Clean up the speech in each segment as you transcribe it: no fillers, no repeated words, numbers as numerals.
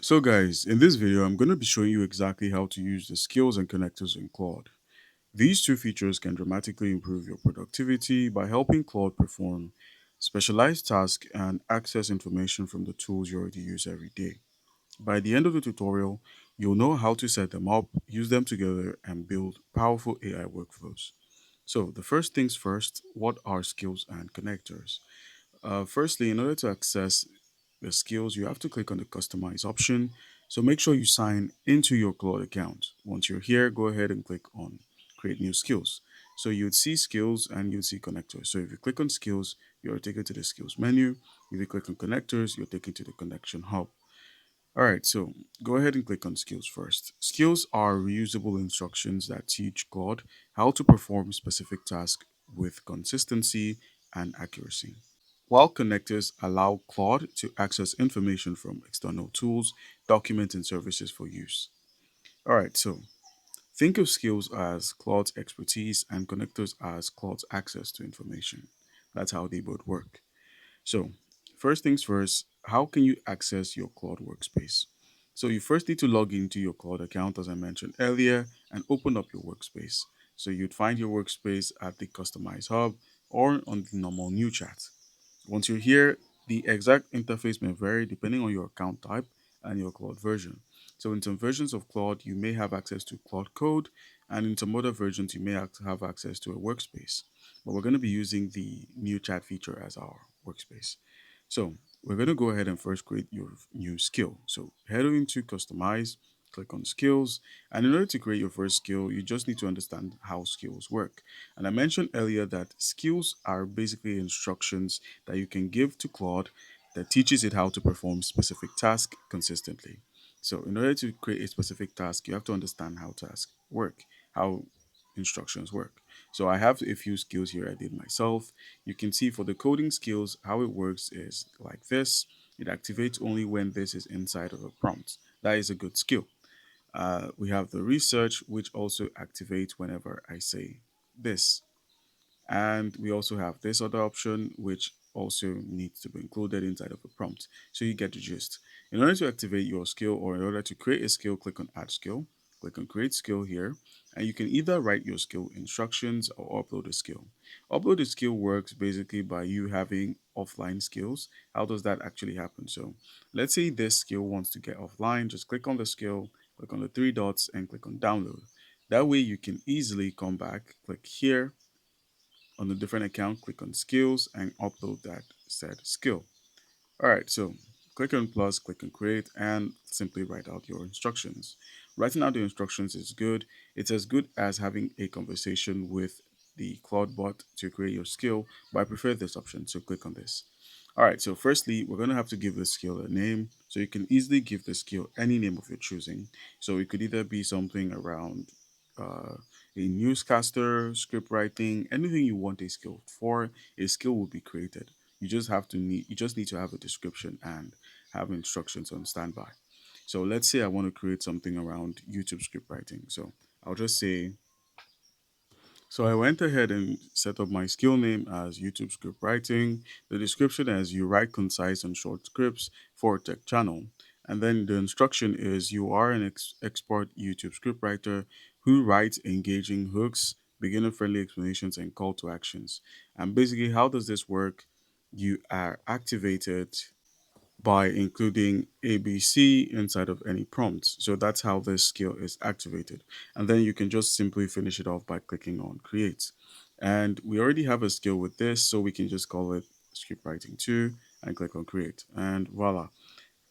So guys, in this video, I'm going to be showing you exactly how to use the skills and connectors in Claude. These two features can dramatically improve your productivity by helping Claude perform specialized tasks and access information from the tools you already use every day. By the end of the tutorial, you'll know how to set them up, use them together, and build powerful AI workflows. So, the first things first, what are skills and connectors? Firstly, in order to access the skills, you have to click on the customize option. So make sure you sign into your Claude account. Once you're here, go ahead and click on create new skills. So you'd see skills and you'd see connectors. So if you click on skills, you're taken to the skills menu. If you click on connectors, you're taken to the connection hub. All right, so go ahead and click on skills first. Skills are reusable instructions that teach Claude how to perform specific tasks with consistency and accuracy. While connectors allow Claude to access information from external tools, documents, and services for use. All right, so think of skills as Claude's expertise and connectors as Claude's access to information. That's how they both work. So, first things first, how can you access your Claude workspace? So, you first need to log into your Claude account, as I mentioned earlier, and open up your workspace. So, you'd find your workspace at the Customize Hub or on the normal new chat. Once you're here, the exact interface may vary depending on your account type and your Claude version. So, in some versions of Claude, you may have access to Claude Code, and in some other versions, you may have access to a workspace. But we're going to be using the new chat feature as our workspace. So, we're going to go ahead and first create your new skill. So, head into Customize, click on Skills, and in order to create your first skill, you just need to understand how skills work. And I mentioned earlier that skills are basically instructions that you can give to Claude that teaches it how to perform specific tasks consistently. So, in order to create a specific task, you have to understand how tasks work, how instructions work. So, I have a few skills here I did myself. You can see for the coding skills, how it works is like this. It activates only when this is inside of a prompt. That is a good skill. We have the research, which also activates whenever I say this. And we also have this other option, which also needs to be included inside of a prompt. So you get the gist. In order to activate your skill or in order to create a skill, click on Add Skill, click on Create Skill here, and you can either write your skill instructions or upload a skill. Upload a skill works basically by you having offline skills. How does that actually happen? So let's say this skill wants to get offline, just click on the skill, click on the three dots, and click on Download. That way you can easily come back, click here, on a different account, click on skills and upload that said skill. All right, so click on plus, click on create, and simply write out your instructions. Writing out the instructions is good. It's as good as having a conversation with the Claude bot to create your skill, but I prefer this option, so click on this. All right, so firstly, we're going to have to give the skill a name. So you can easily give the skill any name of your choosing. So it could either be something around uh, a newscaster, script writing, anything you want a skill for, a skill will be created. You just need to have a description and have instructions on standby. So let's say I want to create something around YouTube script writing. So I'll just say so I went ahead and set up my skill name as YouTube script writing, the description as you write concise and short scripts for a tech channel. And then the instruction is you are an expert YouTube script writer who writes engaging hooks, beginner friendly explanations, and call to actions. And basically, how does this work? You are activated by including ABC inside of any prompts. So that's how this skill is activated. And then you can just simply finish it off by clicking on create. And we already have a skill with this, so we can just call it script writing 2 and click on create. And voila.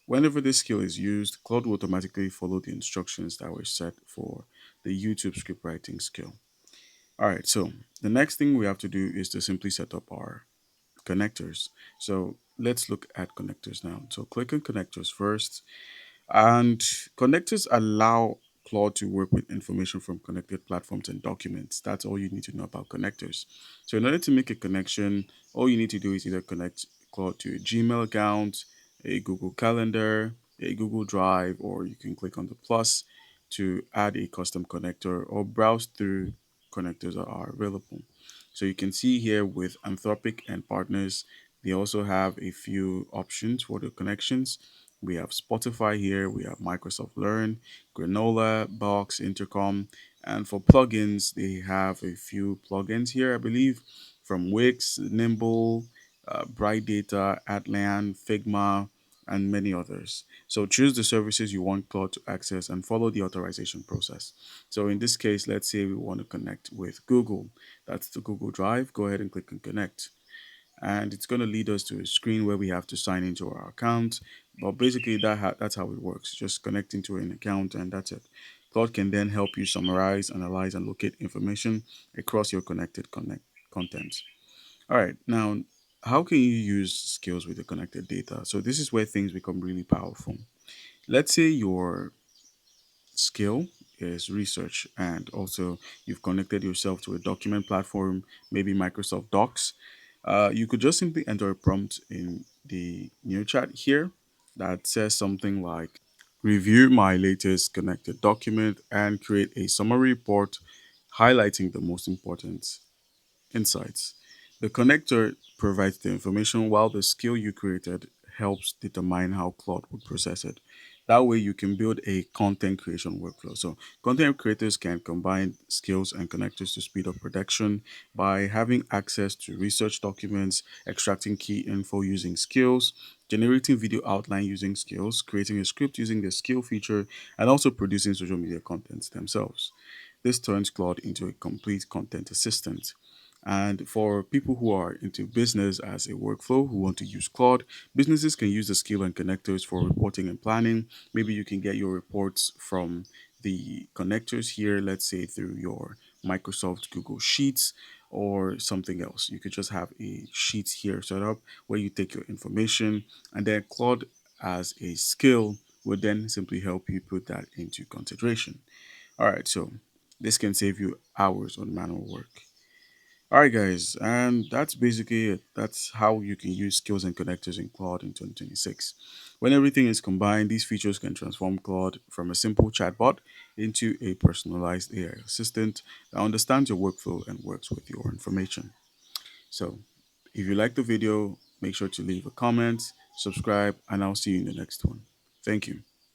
Whenever this skill is used, Claude will automatically follow the instructions that were set for the YouTube script writing skill. All right, so the next thing we have to do is to simply set up our connectors. So let's look at connectors now. So click on connectors first. And connectors allow Claude to work with information from connected platforms and documents. That's all you need to know about connectors. So in order to make a connection, all you need to do is either connect Claude to a Gmail account, a Google Calendar, a Google Drive, or you can click on the plus to add a custom connector or browse through connectors that are available. So you can see here with Anthropic and partners, they also have a few options for the connections. We have Spotify here, we have Microsoft Learn, Granola, Box, Intercom, and for plugins, they have a few plugins here, I believe, from Wix, Nimble, Bright Data, Atlan, Figma, and many others. So choose the services you want Claude to access and follow the authorization process. So in this case, let's say we want to connect with Google. That's the Google Drive. Go ahead and click on connect. And it's going to lead us to a screen where we have to sign into our account. But basically, that's how it works. Just connecting to an account, and that's it. Claude can then help you summarize, analyze, and locate information across your connected content. All right, now, how can you use skills with the connected data? So this is where things become really powerful. Let's say your skill is research, and also you've connected yourself to a document platform, maybe Microsoft Docs. You could just simply enter a prompt in the new chat here that says something like review my latest connected document and create a summary report highlighting the most important insights. The connector provides the information while the skill you created helps determine how Claude would process it. That way, you can build a content creation workflow. So, content creators can combine skills and connectors to speed up production by having access to research documents, extracting key info using skills, generating video outline using skills, creating a script using the skill feature, and also producing social media contents themselves. This turns Claude into a complete content assistant. And for people who are into business as a workflow who want to use Claude, businesses can use the skill and connectors for reporting and planning. Maybe you can get your reports from the connectors here, let's say through your Microsoft Google Sheets or something else. You could just have a sheet here set up where you take your information, and then Claude as a skill would then simply help you put that into consideration. All right, so this can save you hours on manual work. All right, guys, and that's basically it. That's how you can use skills and connectors in Claude in 2026. When everything is combined, these features can transform Claude from a simple chatbot into a personalized AI assistant that understands your workflow and works with your information. So, if you like the video, make sure to leave a comment, subscribe, and I'll see you in the next one. Thank you.